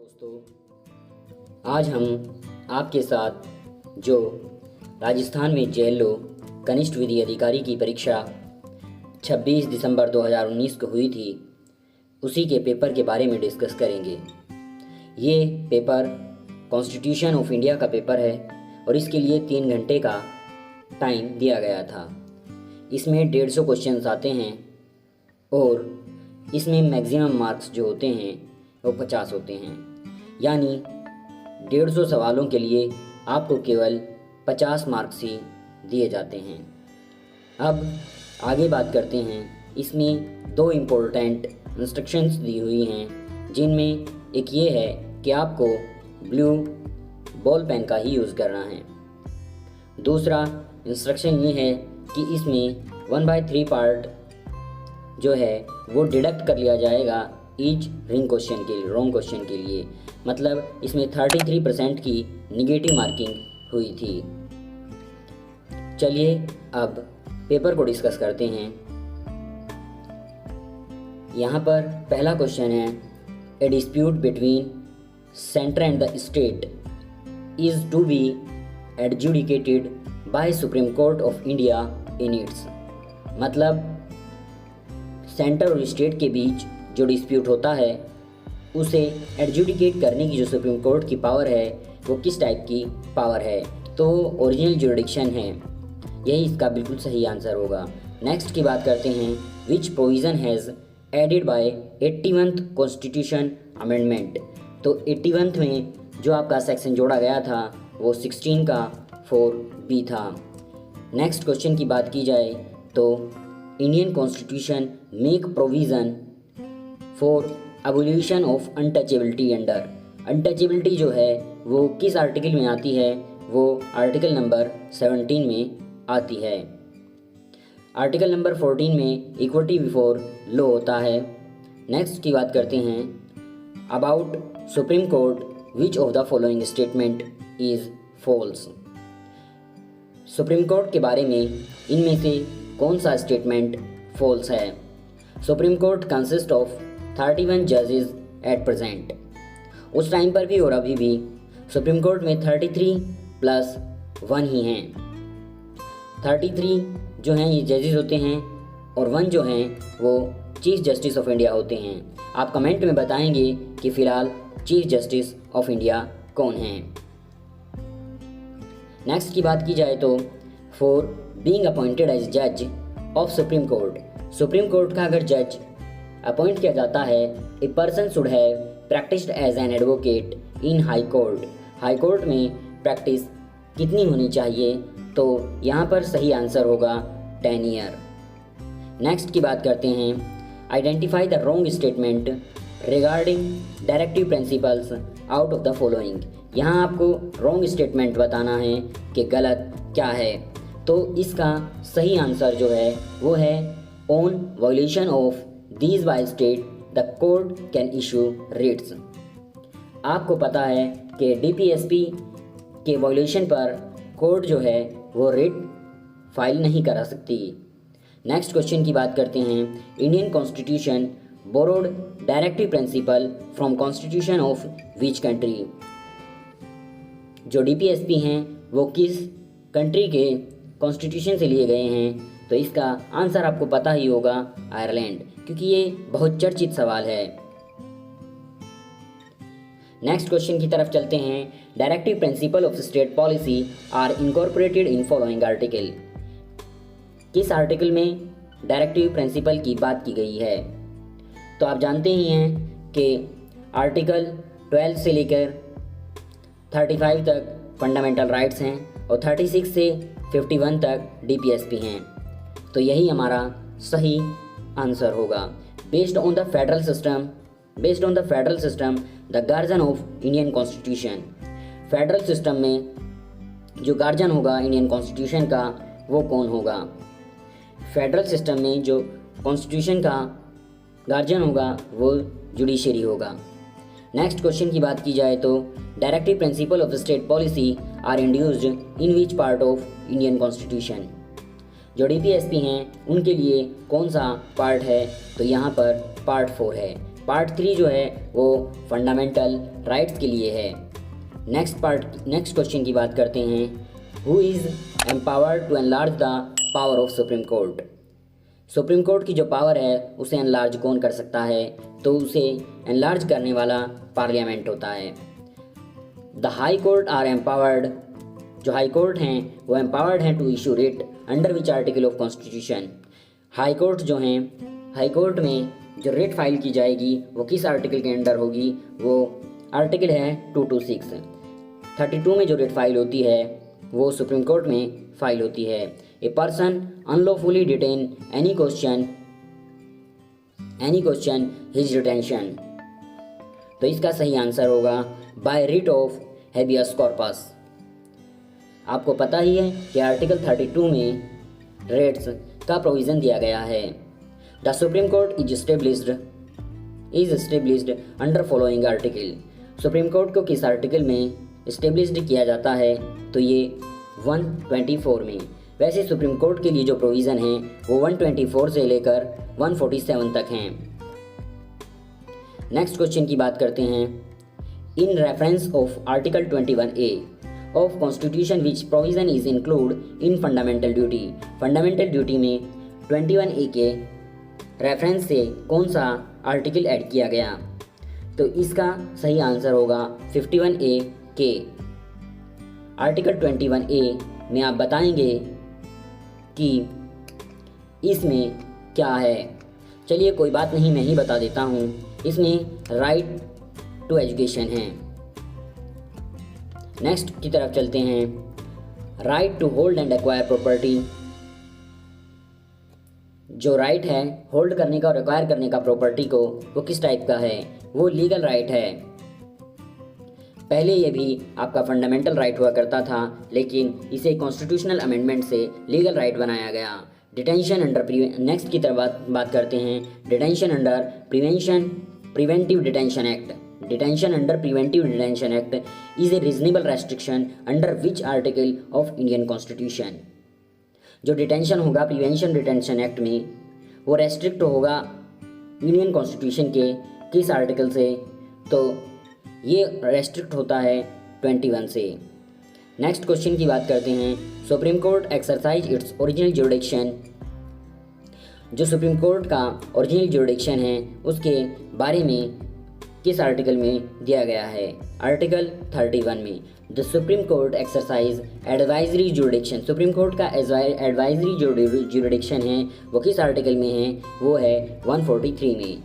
दोस्तों, आज हम आपके साथ जो राजस्थान में जेएलओ कनिष्ठ विधि अधिकारी की परीक्षा 26 दिसंबर 2019 को हुई थी, उसी के पेपर के बारे में डिस्कस करेंगे। ये पेपर कॉन्स्टिट्यूशन ऑफ इंडिया का पेपर है और इसके लिए 3 घंटे का टाइम दिया गया था। इसमें 150 क्वेश्चंस आते हैं और इसमें मैक्सिमम मार्क्स जो होते हैं वो 50 होते हैं, यानी 150 सवालों के लिए आपको केवल 50 मार्क्स ही दिए जाते हैं। अब आगे बात करते हैं। इसमें 2 इम्पोर्टेंट इंस्ट्रक्शंस दी हुई हैं, जिनमें एक ये है कि आपको ब्लू बॉल पेन का ही यूज़ करना है। दूसरा इंस्ट्रक्शन ये है कि इसमें 1/3 पार्ट जो है वो डिडक्ट कर लिया जाएगा ईच रॉन्ग क्वेश्चन के लिए। मतलब इसमें 33% की निगेटिव मार्किंग हुई थी। चलिए अब पेपर को डिस्कस करते हैं। यहाँ पर पहला क्वेश्चन है, a dispute between centre and the state is to be adjudicated by Supreme Court of India in its. मतलब सेंटर और स्टेट के बीच जो डिस्प्यूट होता है उसे एडजुडिकेट करने की जो सुप्रीम कोर्ट की पावर है वो किस टाइप की पावर है, तो ओरिजिनल जुरिडिक्शन है। यही इसका बिल्कुल सही आंसर होगा। नेक्स्ट की बात करते हैं, which provision has added by 81th constitution amendment. तो 81th में जो आपका सेक्शन जोड़ा गया था वो 16 का 4B था। नेक्स्ट क्वेश्चन की बात की जाए तो Indian constitution make provision for abolition of untouchability under. Untouchability जो है वो किस आर्टिकल में आती है, वो आर्टिकल नंबर 17 में आती है। आर्टिकल नंबर 14 में इक्वलिटी बिफोर लॉ होता है। नेक्स्ट की बात करते हैं, about Supreme Court which of the following statement is false. Supreme Court के बारे में इनमें से कौन सा स्टेटमेंट फॉल्स है। सुप्रीम कोर्ट कंसिस्ट ऑफ 31 जजेस एट प्रेजेंट। उस टाइम पर भी और अभी भी सुप्रीम कोर्ट में 33+1 ही हैं। 33 जो हैं ये जजेस होते हैं और 1 जो हैं वो चीफ जस्टिस ऑफ इंडिया होते हैं। आप कमेंट में बताएंगे कि फ़िलहाल चीफ जस्टिस ऑफ इंडिया कौन हैं। नेक्स्ट की बात की जाए तो फॉर बीइंग अपॉइंटेड एज जज of Supreme Court. Supreme Court का अगर जज अपॉइंट किया जाता है, a person should have practised as an advocate in High Court. High Court में प्रैक्टिस कितनी होनी चाहिए, तो यहाँ पर सही आंसर होगा 10 ईयर। नेक्स्ट की बात करते हैं, identify the wrong statement regarding directive principles out of the following. यहाँ आपको रॉन्ग स्टेटमेंट बताना है कि गलत क्या है, तो इसका सही आंसर जो है वो है on violation of these by state the court can issue Ritz. आपको पता है कि डीपीएसपी के वायलेशन पर कोर्ट जो है वो रिट फाइल नहीं करा सकती। नेक्स्ट क्वेश्चन की बात करते हैं, Indian constitution borrowed directive principle from constitution of which country. जो डीपीएसपी हैं वो किस कंट्री के कॉन्स्टिट्यूशन से लिए गए हैं, तो इसका आंसर आपको पता ही होगा, आयरलैंड, क्योंकि ये बहुत चर्चित सवाल है। नेक्स्ट क्वेश्चन की तरफ चलते हैं, directive principle of state policy are incorporated in following article. किस आर्टिकल में डायरेक्टिव प्रिंसिपल की बात की गई है, तो आप जानते ही हैं कि आर्टिकल 12 से लेकर 35 तक फंडामेंटल राइट्स हैं और 36 से 51 तक डीपीएसपी हैं। तो यही हमारा सही आंसर होगा। Based on the federal system the guardian of Indian constitution. Federal system में जो गार्जियन होगा इंडियन कॉन्स्टिट्यूशन का वो कौन होगा। फेडरल सिस्टम में जो कॉन्स्टिट्यूशन का गार्जियन होगा वो जुडिशरी होगा। नेक्स्ट क्वेश्चन की बात की जाए तो directive principle of state policy are induced in which part of Indian constitution. जो डीपीएसपी हैं उनके लिए कौन सा पार्ट है, तो यहाँ पर पार्ट 4 है। पार्ट 3 जो है वो फंडामेंटल राइट्स के लिए है। नेक्स्ट क्वेश्चन की बात करते हैं। Who is empowered to enlarge the power of Supreme Court? Supreme Court की जो पावर है उसे एनलार्ज कौन कर सकता है? तो उसे एनलार्ज करने वाला पार्लियामेंट होता है। The High Court are empowered, जो हाई कोर्ट हैं वो एम्पावर्ड हैं to issue writ under which article of constitution. High Court जो हैं, हाई कोर्ट में जो रिट फाइल की जाएगी वो किस आर्टिकल के अंडर होगी? वो आर्टिकल है 226। 32 में जो रिट फाइल होती है वो सुप्रीम कोर्ट में फाइल होती है। A person unlawfully detain any question his detention. तो इसका सही आंसर होगा by writ of habeas corpus. आपको पता ही है कि आर्टिकल 32 में रेट्स का प्रोविज़न दिया गया है। The Supreme court is established under following article. Supreme court को किस आर्टिकल में एस्टेब्लिश्ड किया जाता है? तो ये 124 में। वैसे सुप्रीम कोर्ट के लिए जो प्रोविज़न है वो 124 से लेकर 147 तक हैं। नेक्स्ट क्वेश्चन की बात करते हैं। In reference of article 21A of constitution which provision is include in fundamental duty. Fundamental duty में 21A के रेफरेंस से कौन सा आर्टिकल ऐड किया गया? तो इसका सही आंसर होगा 51A के। आर्टिकल 21A में आप बताएंगे कि इसमें क्या है। चलिए कोई बात नहीं, मैं ही बता देता हूँ। इसमें राइट टू एजुकेशन है। नेक्स्ट की तरफ चलते हैं। Right to hold and acquire property. जो राइट है होल्ड करने का और एक्वायर करने का प्रॉपर्टी को, वो किस टाइप का है? वो लीगल राइट है। पहले ये भी आपका फंडामेंटल राइट हुआ करता था, लेकिन इसे कॉन्स्टिट्यूशनल अमेंडमेंट से लीगल राइट बनाया गया। डिटेंशन अंडर नेक्स्ट की तरफ बात करते हैं। Detention under preventive detention act. Detention under preventive detention act is a reasonable restriction under which article of Indian constitution. जो डिटेंशन होगा प्रिवेंशन डिटेंशन एक्ट में, वो रेस्ट्रिक्ट होगा इंडियन कॉन्स्टिट्यूशन के किस आर्टिकल से? तो ये रेस्ट्रिक्ट होता है 21 से। नेक्स्ट क्वेश्चन की बात करते हैं। Supreme court exercise its original jurisdiction. जो सुप्रीम कोर्ट का ओरिजिनल ज्यूरिडिक्शन है उसके बारे में किस आर्टिकल में दिया गया है? आर्टिकल 31 में। The Supreme court exercise advisory jurisdiction. Supreme Court का एडवाइजरी ज्यूरिडिक्शन है वो किस आर्टिकल में है? वो है 143 में।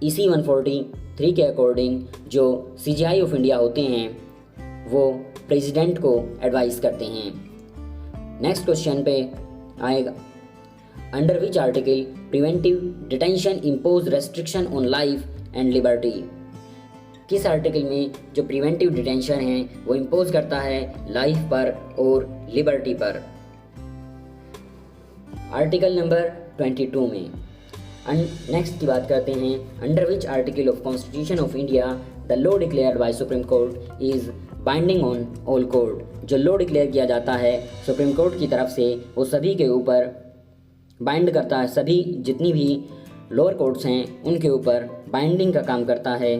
इसी 143 के अकॉर्डिंग जो CJI ऑफ इंडिया होते हैं वो प्रेसिडेंट को एडवाइस करते हैं। नेक्स्ट क्वेश्चन पे आएगा। Under which article preventive detention impose restriction on life and liberty. किस आर्टिकल में जो प्रिवेंटिव डिटेंशन है वो इम्पोज करता है लाइफ पर और लिबर्टी पर? आर्टिकल नंबर 22 में। नेक्स्ट की बात करते हैं। Under which article of constitution of India the law declared by Supreme court is binding on all court. जो लॉ डिक्लेयर किया जाता है सुप्रीम कोर्ट की तरफ से वो सभी के ऊपर बाइंड करता है, सभी जितनी भी लोअर कोर्ट्स हैं उनके ऊपर बाइंडिंग का काम करता है।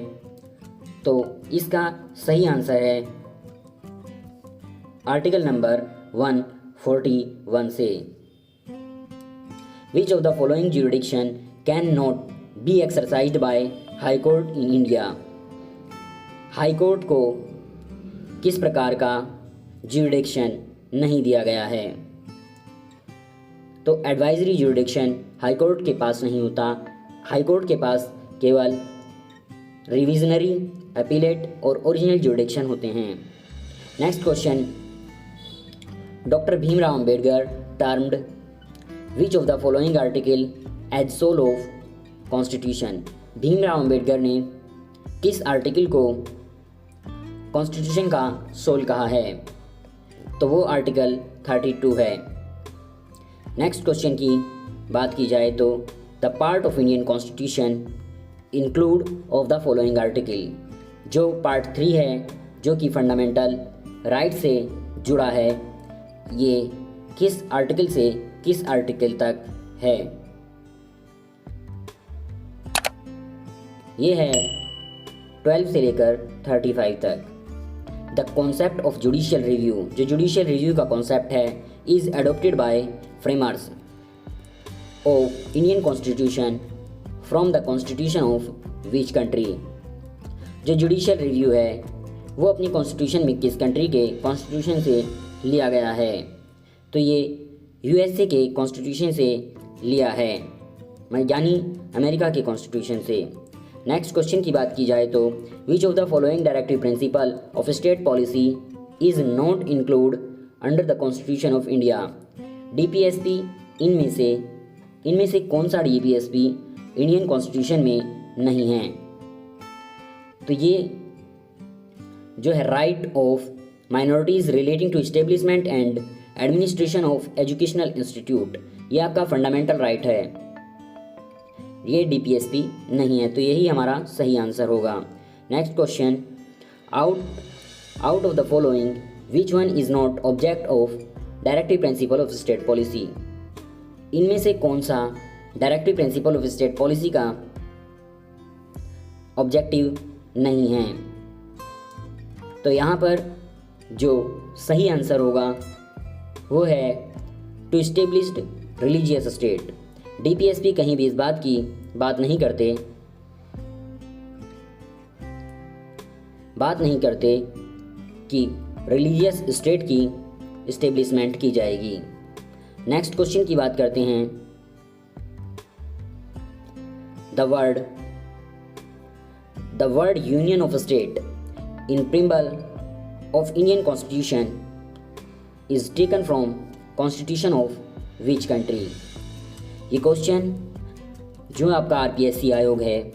तो इसका सही आंसर है आर्टिकल नंबर 141 से। Which of the following jurisdiction can not be exercised by High Court in India. High Court को किस प्रकार का ज्यूरिडिक्शन नहीं दिया गया है? तो एडवाइजरी ज्यूरिडिक्शन हाई कोर्ट के पास नहीं होता। हाई कोर्ट के पास केवल रिविजनरी, अपीलेट और ओरिजिनल ज्यूरिडिक्शन होते हैं। Next question. Doctor Bhimrao Ambedkar termed which of the following article as soul of constitution. Bhimrao Ambedkar ने किस आर्टिकल को कॉन्स्टिट्यूशन का सोल कहा है? तो वो आर्टिकल 32 है। नेक्स्ट क्वेश्चन की बात की जाए तो the part of Indian constitution include of the following article. जो पार्ट 3 है जो कि फंडामेंटल राइट से जुड़ा है, ये किस आर्टिकल से किस आर्टिकल तक है? ये है 12 से लेकर 35 तक। The concept of judicial review, जो जुडिशियल रिव्यू का कॉन्सेप्ट है, is adopted by framers of Indian constitution from the constitution of which country. जो जुडिशियल रिव्यू है वो अपनी कॉन्स्टिट्यूशन में किस कंट्री के कॉन्स्टिट्यूशन से लिया गया है, तो ये यूएसए के कॉन्स्टिट्यूशन से लिया है, यानी अमेरिका के कॉन्स्टिट्यूशन से। नेक्स्ट क्वेश्चन की बात की जाए तो विच of the following directive principle of state policy is not include under the constitution of India. DPSP इनमें से कौन सा डीपीएसपी इंडियन कॉन्स्टिट्यूशन में नहीं है, तो ये जो है right of minorities relating to establishment and administration of educational institute, ये आपका फंडामेंटल राइट है, ये डीपीएसपी नहीं है, तो यही हमारा सही आंसर होगा। Next question, out of the following which one is not object of directive principle of state policy. इनमें से कौन सा directive principle of state policy का ऑब्जेक्टिव नहीं है, तो यहाँ पर जो सही आंसर होगा वो है to established religious state. DPSP कहीं भी इस बात की बात नहीं करते कि रिलीजियस स्टेट की इस्टेब्लिशमेंट की जाएगी। नेक्स्ट क्वेश्चन की बात करते हैं। The word union of state in preamble of Indian constitution is taken from constitution of which country. ये क्वेश्चन जो आपका आरपीएससी आयोग है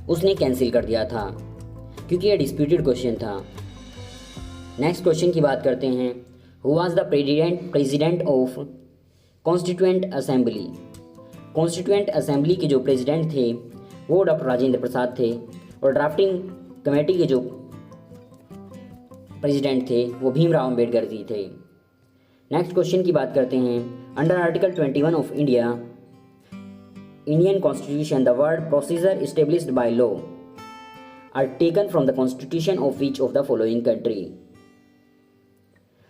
उसने कैंसिल कर दिया था क्योंकि ये डिस्प्यूटेड क्वेश्चन था। नेक्स्ट क्वेश्चन की बात करते हैं। Who was the president of constituent assembly. Constituent assembly के जो प्रेसिडेंट थे वो डॉक्टर राजेंद्र प्रसाद थे और ड्राफ्टिंग कमेटी के जो प्रेसिडेंट थे वो भीमराव अंबेडकर जी थे। नेक्स्ट क्वेश्चन की बात करते हैं। Under article 21 of Indian constitution the word procedure established by law are taken from the constitution of which of the following country.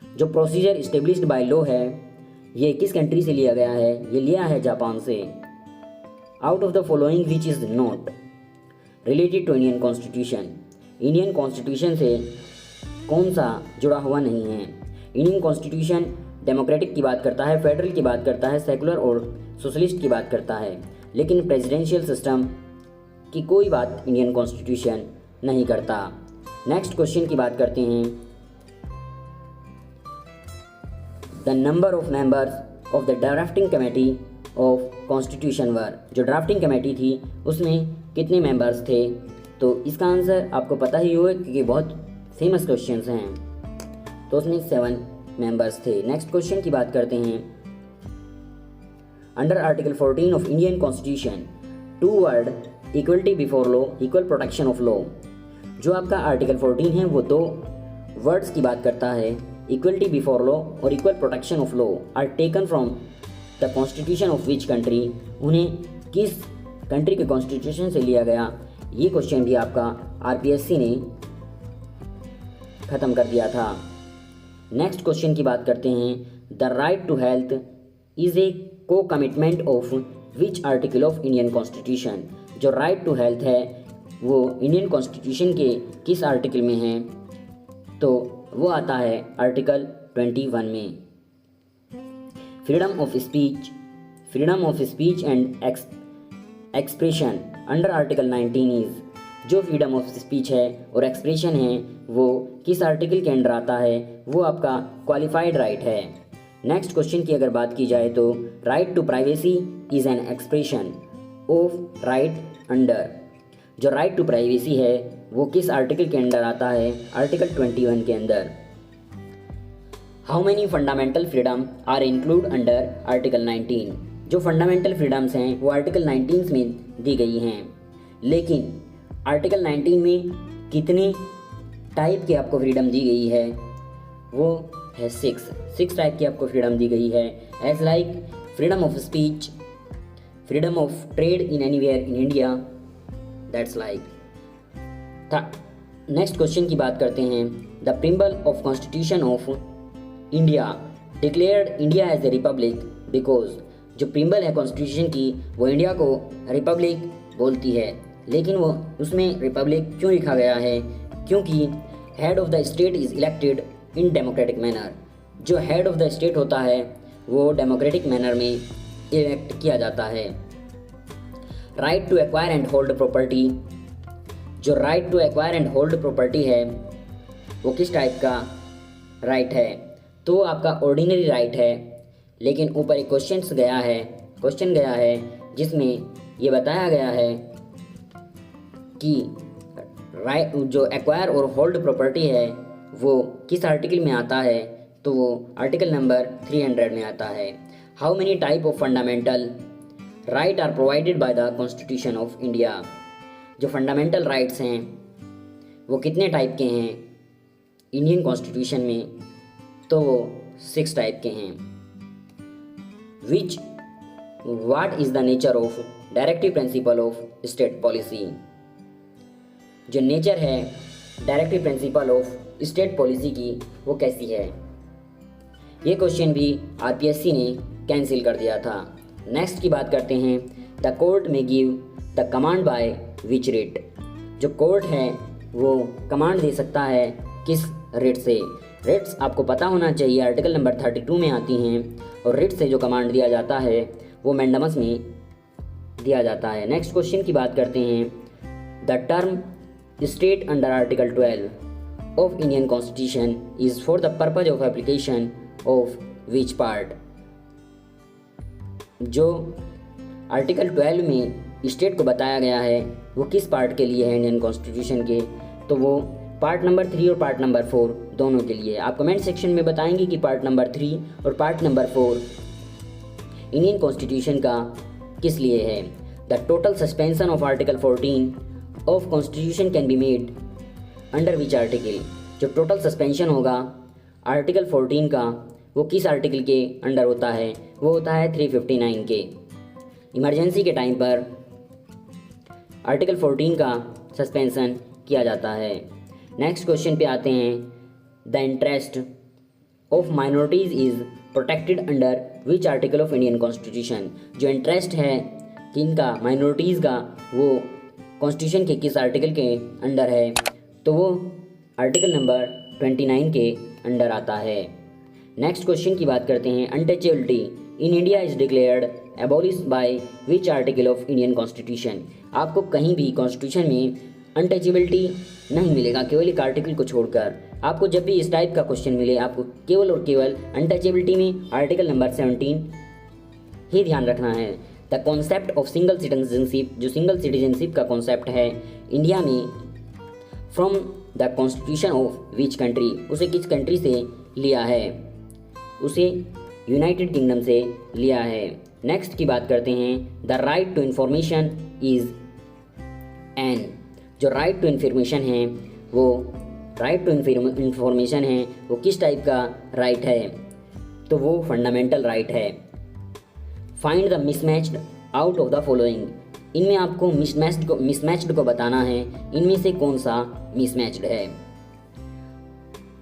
जो प्रोसीजर एस्टेब्लिश्ड बाय लॉ है ये किस कंट्री से लिया गया है, ये लिया है जापान से। Out of the following which is not related to Indian constitution. Indian constitution से कौन सा जुड़ा हुआ नहीं है। इंडियन कॉन्स्टिट्यूशन डेमोक्रेटिक की बात करता है, फेडरल की बात करता है, सेकुलर और सोशलिस्ट की बात करता है, लेकिन प्रेसिडेंशियल सिस्टम की कोई बात इंडियन कॉन्स्टिट्यूशन नहीं करता। नेक्स्ट क्वेश्चन की बात करते हैं। The number of members of the drafting committee of constitution were. जो ड्राफ्टिंग कमेटी थी उसमें कितने मेंबर्स थे, तो इसका आंसर आपको पता ही होगा क्योंकि बहुत फेमस क्वेश्चंस हैं, तो उसमें 7 मेंबर्स थे। नेक्स्ट क्वेश्चन की बात करते हैं। Under article 14 of Indian constitution 2 word equality before law equal protection of law. जो आपका आर्टिकल 14 है वो 2 वर्ड्स की बात करता है, इक्वलिटी बिफोर लॉ और equal protection of law are taken from the constitution of which country. उन्हें किस कंट्री के कॉन्स्टिट्यूशन से लिया गया, ये क्वेश्चन भी आपका आरपीएससी ने ख़त्म कर दिया था। नेक्स्ट क्वेश्चन की बात करते हैं। The right to health is a co commitment of which article of Indian constitution. जो राइट टू हेल्थ है वो इंडियन कॉन्स्टिट्यूशन के किस आर्टिकल में है, तो वो आता है आर्टिकल 21 में। Freedom of speech and expression under article 19 is. जो फ्रीडम ऑफ स्पीच है और एक्सप्रेशन है वो किस आर्टिकल के अंडर आता है, वो आपका क्वालिफाइड राइट है। नेक्स्ट क्वेश्चन की अगर बात की जाए तो right to privacy is an expression of right under. जो राइट टू प्राइवेसी है वो किस आर्टिकल के अंडर आता है, आर्टिकल 21 के अंदर। How many fundamental freedom are include under article 19। जो फंडामेंटल फ्रीडम्स हैं वो आर्टिकल 19 में दी गई हैं, लेकिन आर्टिकल 19 में कितने टाइप की आपको फ्रीडम दी गई है, वो है 6 टाइप की आपको फ्रीडम दी गई है। As like freedom of speech, freedom of trade in anywhere in India, that's like. Next question की बात करते हैं। The preamble of constitution of India declared India as a republic because. जो प्रिम्बल है कॉन्स्टिट्यूशन की वो इंडिया को Republic बोलती है, लेकिन वो उसमें रिपब्लिक क्यों लिखा गया है? क्योंकि head of the state is elected in democratic manner. जो हेड ऑफ द स्टेट होता है वो डेमोक्रेटिक मैनर में इलेक्ट किया जाता है। Right to acquire and hold property. जो right to acquire and hold property है वो किस टाइप का राइट है? तो आपका ऑर्डिनरी राइट है, लेकिन ऊपर एक क्वेश्चन गया है जिसमें ये बताया गया है कि राइट जो एक्वायर और होल्ड प्रॉपर्टी है वो किस आर्टिकल में आता है? तो वो आर्टिकल नंबर 300 में आता है। How many type of fundamental right are provided by the constitution of India. जो फंडामेंटल राइट्स हैं वो कितने टाइप के हैं इंडियन कॉन्स्टिट्यूशन में? तो वो 6 टाइप के हैं। What is the nature of directive principle of state policy. जो नेचर है directive principle of state policy की वो कैसी है? ये क्वेश्चन भी आरपीएससी ने कैंसिल कर दिया था। नेक्स्ट की बात करते हैं। द कोर्ट में give the command by which rate. जो कोर्ट है वो कमांड दे सकता है किस रेट से? रेट्स आपको पता होना चाहिए, आर्टिकल नंबर 32 में आती हैं, और रेट से जो कमांड दिया जाता है वो मैंडमस में दिया जाता है। नेक्स्ट क्वेश्चन की बात करते हैं। The term state under article 12 of Indian constitution is for the purpose of application of which part. जो आर्टिकल 12 में स्टेट को बताया गया है वो किस पार्ट के लिए है इंडियन कॉन्स्टिट्यूशन के? तो वो पार्ट नंबर 3 और पार्ट नंबर 4 दोनों के लिए। आप कमेंट सेक्शन में बताएंगे कि पार्ट नंबर 3 और पार्ट नंबर 4 इंडियन कॉन्स्टिट्यूशन का किस लिए है। The total suspension of article 14 of constitution can be made under which article. जो टोटल सस्पेंशन होगा आर्टिकल 14 का वो किस आर्टिकल के अंडर होता है? वो होता है 359 के। इमरजेंसी के टाइम पर आर्टिकल 14 का सस्पेंशन किया जाता है। नेक्स्ट क्वेश्चन पे आते हैं। The interest of minorities is protected under which article of Indian constitution. जो इंटरेस्ट है किनका, माइनॉरिटीज़ का, वो कॉन्स्टिट्यूशन के किस आर्टिकल के अंडर है? तो वो आर्टिकल नंबर 29 के अंडर आता है। नेक्स्ट क्वेश्चन की बात करते हैं। Untouchability in India is declared abolish bye which article of Indian constitution. आपको कहीं भी कॉन्स्टिट्यूशन में अनटचेबिलिटी नहीं मिलेगा, केवल एक आर्टिकल को छोड़कर। आपको जब भी इस टाइप का क्वेश्चन मिले आपको केवल और केवल अनटचेबिलिटी में आर्टिकल नंबर 17 ही ध्यान रखना है। The concept of single citizenship. जो सिंगल सिटीजनशिप का कॉन्सेप्ट है इंडिया में, from the constitution of which country, उसे किस कंट्री से लिया है? उसे यूनाइटेड किंगडम से लिया है। नेक्स्ट की बात करते हैं। The right to information is an. जो राइट टू इन्फॉर्मेशन है वो वो किस टाइप का राइट है? तो वो फंडामेंटल राइट है। Find the mismatched out of the following. इनमें आपको मिसमैच्ड को बताना है, इनमें से कौन सा मिसमैच्ड है।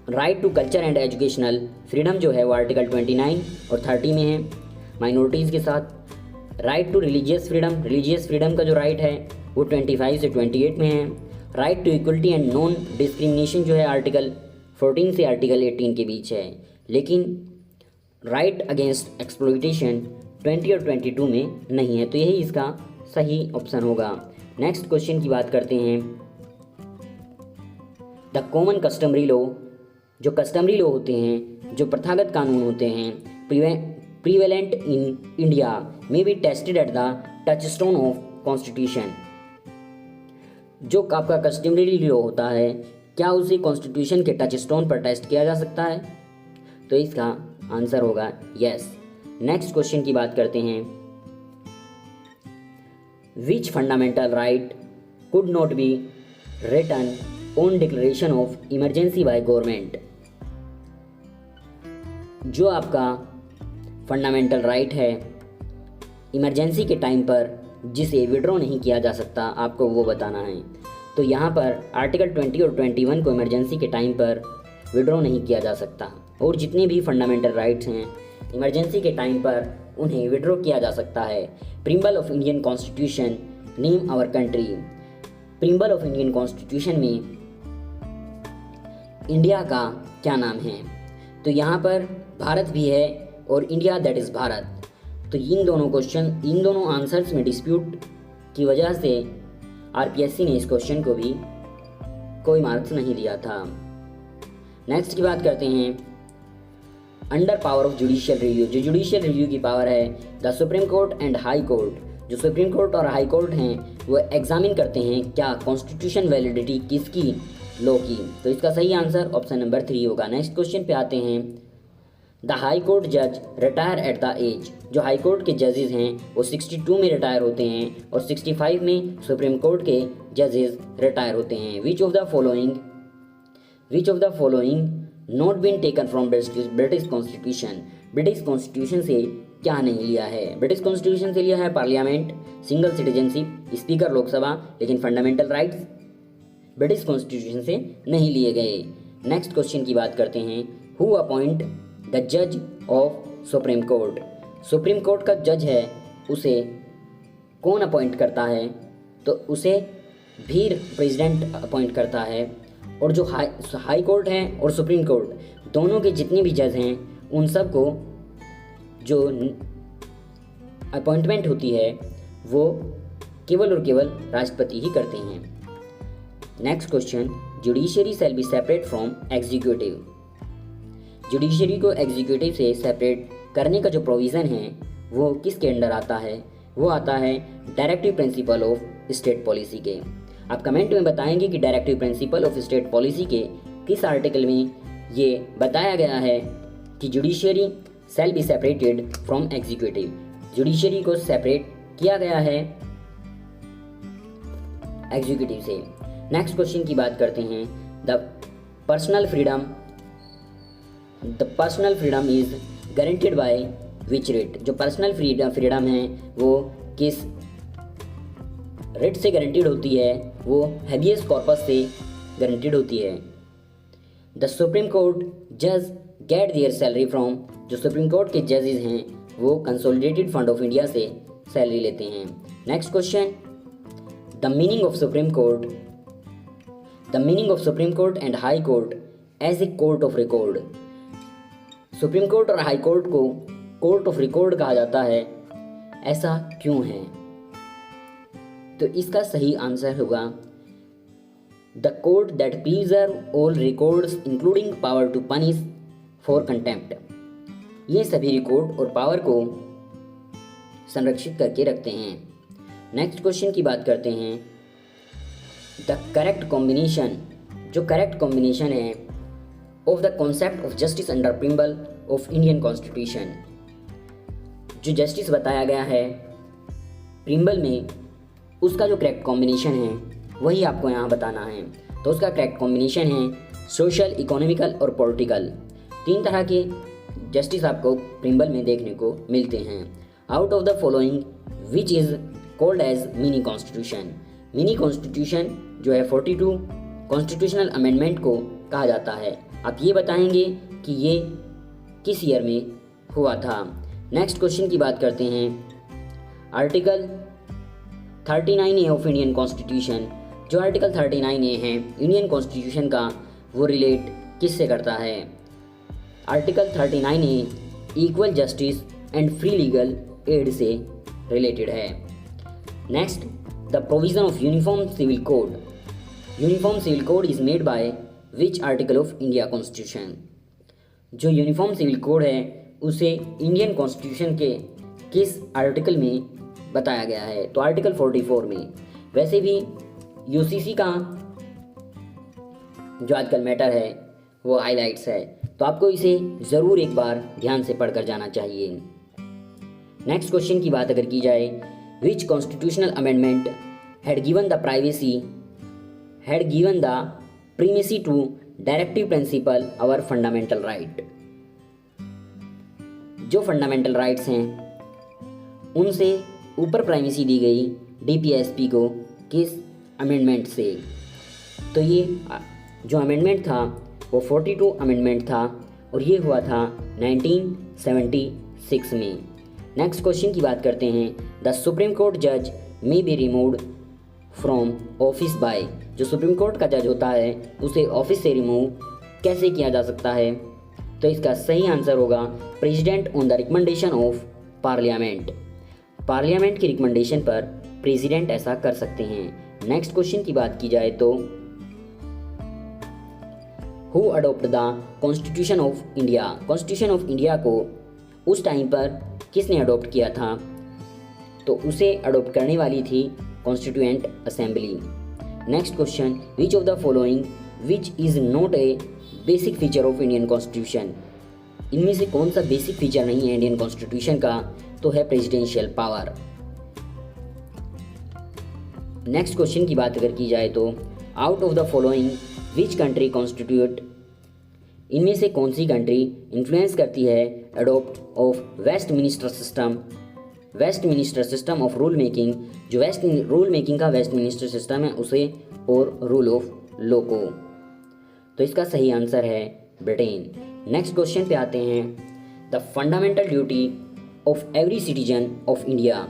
Right to culture and educational freedom जो है वो आर्टिकल 29 और 30 में है माइनॉरिटीज़ के साथ। राइट टू रिलीजियस फ्रीडम का जो राइट है वो 25 से 28 में है। Right to equality and non discrimination जो है आर्टिकल 14 से आर्टिकल 18 के बीच है, लेकिन राइट अगेंस्ट एक्सप्लॉइटेशन 20 और 22 में नहीं है, तो यही इसका सही ऑप्शन होगा। नेक्स्ट क्वेश्चन की बात करते हैं। The common customary law. जो कस्टमरी लॉ होते हैं, जो प्रथागत कानून होते हैं, प्रीवेलेंट इन इंडिया में be tested at the touchstone of constitution. जो आपका कस्टमरी लॉ होता है क्या उसे कॉन्स्टिट्यूशन के टचस्टोन पर टेस्ट किया जा सकता है? तो इसका आंसर होगा यस। नेक्स्ट क्वेश्चन की बात करते हैं। Which fundamental right could not be written on declaration of emergency by government. जो आपका फंडामेंटल राइट है इमरजेंसी के टाइम पर जिसे विड्रॉ नहीं किया जा सकता, आपको वो बताना है। तो यहाँ पर आर्टिकल 20 और 21 को इमरजेंसी के टाइम पर विड्रॉ नहीं किया जा सकता, और जितने भी फंडामेंटल राइट्स हैं इमरजेंसी के टाइम पर उन्हें विड्रॉ किया जा सकता है। Preamble of Indian constitution name our country. Preamble of Indian constitution में इंडिया का क्या नाम है? तो यहाँ पर भारत भी है और इंडिया दैट इज़ भारत। तो इन दोनों आंसर्स में डिस्प्यूट की वजह से आरपीएससी ने इस क्वेश्चन को भी कोई मार्क्स नहीं दिया था। नेक्स्ट की बात करते हैं under power of judicial review. जो जुडिशियल रिव्यू की पावर है, the Supreme Court and High Court. जो सुप्रीम कोर्ट और हाई कोर्ट हैं वो एग्जामिन करते हैं क्या कॉन्स्टिट्यूशन वैलिडिटी किसकी, लॉ की। तो इसका सही आंसर ऑप्शन नंबर 3 होगा। नेक्स्ट क्वेश्चन पे आते हैं, द हाई कोर्ट जज रिटायर एट द एज। जो हाई कोर्ट के जजेस हैं वो 62 में रिटायर होते हैं और 65 में सुप्रीम कोर्ट के जजेस रिटायर होते हैं। Which of the following not been taken from British constitution. British constitution से क्या नहीं लिया है? ब्रिटिश कॉन्स्टिट्यूशन से लिया है parliament, single citizenship, speaker Lok Sabha, लेकिन फंडामेंटल राइट्स ब्रिटिश कॉन्स्टिट्यूशन से नहीं लिए गए। नेक्स्ट क्वेश्चन की बात करते हैं, हु अपॉइंट द जज of Supreme Court. Supreme Court का जज है उसे कौन अपॉइंट करता है? तो उसे भी प्रेसिडेंट अपॉइंट करता है। और जो हाई कोर्ट है और सुप्रीम कोर्ट दोनों के जितने भी जज हैं उन सब को जो अपॉइंटमेंट होती है वो केवल और केवल राष्ट्रपति ही करते हैं। Next question, judiciary shall be separate from executive. Judiciary को एग्जीक्यूटिव से सेपरेट करने का जो प्रोविज़न है वो किसके अंडर आता है? वो आता है directive principle of state policy के। आप कमेंट में बताएंगे कि directive principle of state policy के किस आर्टिकल में ये बताया गया है कि judiciary shall be separated from executive. Judiciary को सेपरेट किया गया है एग्जीक्यूटिव से। नेक्स्ट क्वेश्चन की बात करते हैं, the personal freedom is guaranteed by which writ. जो पर्सनल फ्रीडम है वो किस रिट से गारंटीड होती है? वो हैबियस कॉर्पस से गारंटीड होती है। द सुप्रीम कोर्ट जज गेट देयर सैलरी फ्रॉम। जो सुप्रीम कोर्ट के जजेस हैं वो कंसोलिडेटेड फंड ऑफ इंडिया से सैलरी लेते हैं। Next question, the meaning of Supreme Court and High Court as a court of record. Supreme Court और हाई कोर्ट को कोर्ट ऑफ रिकॉर्ड कहा जाता है, ऐसा क्यों है? तो इसका सही आंसर होगा the court that preserve all records including power to punish for contempt. ये सभी रिकॉर्ड और पावर को संरक्षित करके रखते हैं। नेक्स्ट क्वेश्चन की बात करते हैं, द करेक्ट कॉम्बिनेशन। जो करेक्ट कॉम्बिनेशन है of the concept of justice under preamble of Indian constitution. जो जस्टिस बताया गया है प्रीम्बल में उसका जो करेक्ट कॉम्बिनेशन है वही आपको यहाँ बताना है। तो उसका करेक्ट कॉम्बिनेशन है सोशल, इकोनॉमिकल और पॉलिटिकल। 3 तरह के जस्टिस आपको प्रीम्बल में देखने को मिलते हैं। Out of the following which is called as mini constitution. Mini constitution जो है 42 कॉन्स्टिट्यूशनल अमेंडमेंट को कहा जाता है। आप ये बताएंगे कि ये किस ईयर में हुआ था। नेक्स्ट क्वेश्चन की बात करते हैं, article 39A of Indian constitution. जो आर्टिकल 39A है इंडियन कॉन्स्टिट्यूशन का वो रिलेट किससे करता है? Article 39A equal justice and free legal aid से रिलेटेड है। Next, the provision of uniform civil code. Uniform civil code is made by which article of India constitution. जो uniform civil code है उसे Indian constitution के किस article में बताया गया है? तो आर्टिकल 44 में। वैसे भी यूसीसी का जो आजकल मैटर है वो हाईलाइट्स है, तो आपको इसे ज़रूर एक बार ध्यान से पढ़कर जाना चाहिए। नेक्स्ट क्वेश्चन की बात अगर की जाए, which constitutional amendment had given the primacy to directive principle over fundamental right. जो फंडामेंटल राइट्स हैं उनसे ऊपर प्राइमेसी दी गई डीपीएसपी को किस अमेंडमेंट से? तो ये जो अमेंडमेंट था वो 42 अमेंडमेंट था और ये हुआ था 1976 में। नेक्स्ट क्वेश्चन की बात करते हैं। द सुप्रीम कोर्ट जज may be removed from office by. जो सुप्रीम कोर्ट का जज होता है उसे ऑफिस से रिमूव कैसे किया जा सकता है? तो इसका सही आंसर होगा president on the recommendation of parliament. Parliament की रिकमेंडेशन पर प्रेसिडेंट ऐसा कर सकते हैं। नेक्स्ट क्वेश्चन की बात की जाए तो who adopt the constitution of India. Constitution of India को उस टाइम पर किसने अडोप्ट किया था? तो उसे अडोप्ट करने वाली थी constituent assembly. Next question, which of the following which is not a basic feature of Indian constitution. इनमें से कौन सा बेसिक फीचर नहीं है इंडियन कॉन्स्टिट्यूशन का? तो है प्रेसिडेंशियल पावर। नेक्स्ट क्वेश्चन की बात अगर की जाए तो out of the following which country constitute. इनमें से कौन सी कंट्री इन्फ्लुएंस करती है adopt of Westminster system of rule making. जो रूल मेकिंग का वेस्टमिनिस्टर सिस्टम है उसे और रूल ऑफ लॉ को। तो इसका सही आंसर है ब्रिटेन। नेक्स्ट क्वेश्चन पे आते हैं। The fundamental duty of every citizen of India.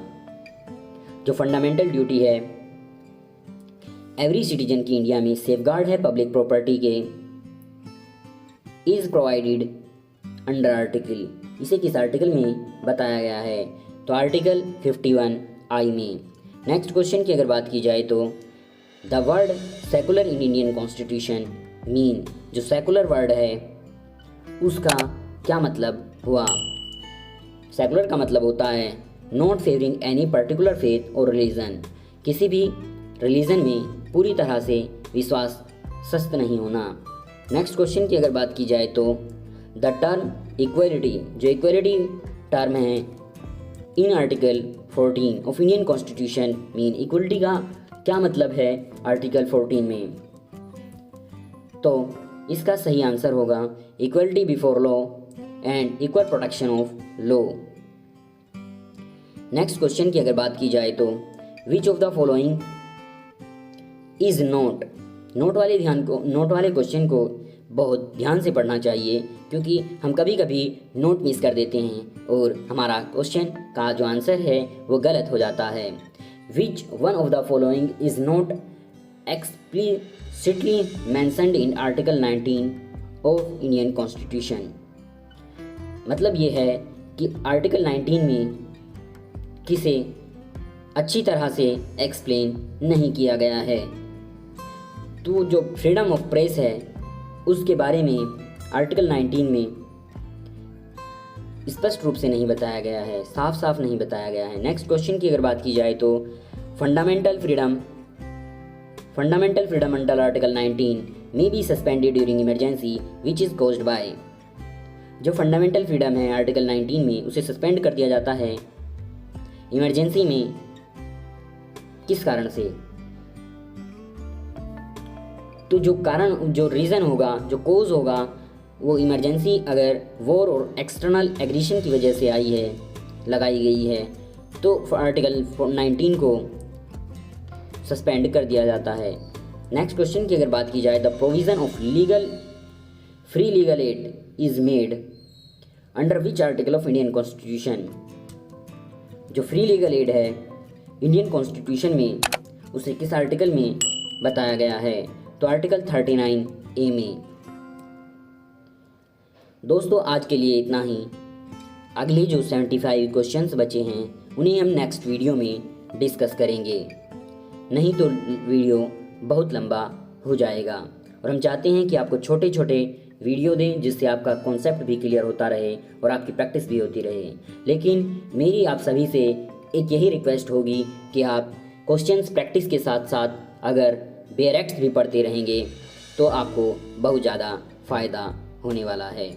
जो फंडामेंटल ड्यूटी है एवरी सिटीजन की इंडिया में सेफगार्ड है पब्लिक प्रॉपर्टी के, इज प्रोवाइडेड अंडर आर्टिकल। इसे किस आर्टिकल में बताया गया है? तो आर्टिकल 51I में। नेक्स्ट क्वेश्चन की अगर बात की जाए तो the word secular in Indian constitution mean. जो सेकुलर वर्ड है उसका क्या मतलब हुआ? सेकुलर का मतलब होता है not favouring any particular faith और रिलीजन। किसी भी रिलीजन में पूरी तरह से विश्वास सस्त नहीं होना। नेक्स्ट क्वेश्चन की अगर बात की जाए तो द टर्म इक्वलिटी। जो इक्वलिटी टर्म है in article 14 of Indian constitution mean. Equality का क्या मतलब है आर्टिकल 14 में? तो इसका सही आंसर होगा equality before law and equal protection of law. Next question की अगर बात की जाए तो विच of the following is not. Note वाले क्वेश्चन को बहुत ध्यान से पढ़ना चाहिए क्योंकि हम कभी कभी नोट मिस कर देते हैं और हमारा क्वेश्चन का जो आंसर है वो गलत हो जाता है। Which one of the following is not explicitly mentioned in article 19 of Indian constitution. मतलब ये है कि आर्टिकल 19 में किसे अच्छी तरह से एक्सप्लेन नहीं किया गया है। तो जो फ्रीडम ऑफ प्रेस है उसके बारे में आर्टिकल 19 में स्पष्ट रूप से नहीं बताया गया है, साफ नहीं बताया गया है। नेक्स्ट क्वेश्चन की अगर बात की जाए तो fundamental freedom under article 19 may be suspended during emergency which is caused by. जो फंडामेंटल फ्रीडम है आर्टिकल 19 में उसे सस्पेंड कर दिया जाता है इमरजेंसी में। किस कारण से? तो जो रीज़न होगा, जो कोज होगा वो इमरजेंसी अगर वॉर और एक्सटर्नल एग्रेशन की वजह से लगाई गई है तो आर्टिकल 19 को सस्पेंड कर दिया जाता है। नेक्स्ट क्वेश्चन की अगर बात की जाए the provision of free legal add is made under which article of Indian constitution. जो फ्री लीगल एड है इंडियन कॉन्स्टिट्यूशन में उसे किस आर्टिकल में बताया गया है? तो आर्टिकल 39A में। दोस्तों आज के लिए इतना ही। अगले जो 75 क्वेश्चंस बचे हैं उन्हें हम नेक्स्ट वीडियो में डिस्कस करेंगे, नहीं तो वीडियो बहुत लंबा हो जाएगा। और हम चाहते हैं कि आपको छोटे छोटे वीडियो दें जिससे आपका कॉन्सेप्ट भी क्लियर होता रहे और आपकी प्रैक्टिस भी होती रहे। लेकिन मेरी आप सभी से एक यही रिक्वेस्ट होगी कि आप क्वेश्चंस प्रैक्टिस के साथ साथ अगर बेरेक्ट्स भी पढ़ते रहेंगे तो आपको बहुत ज़्यादा फ़ायदा होने वाला है।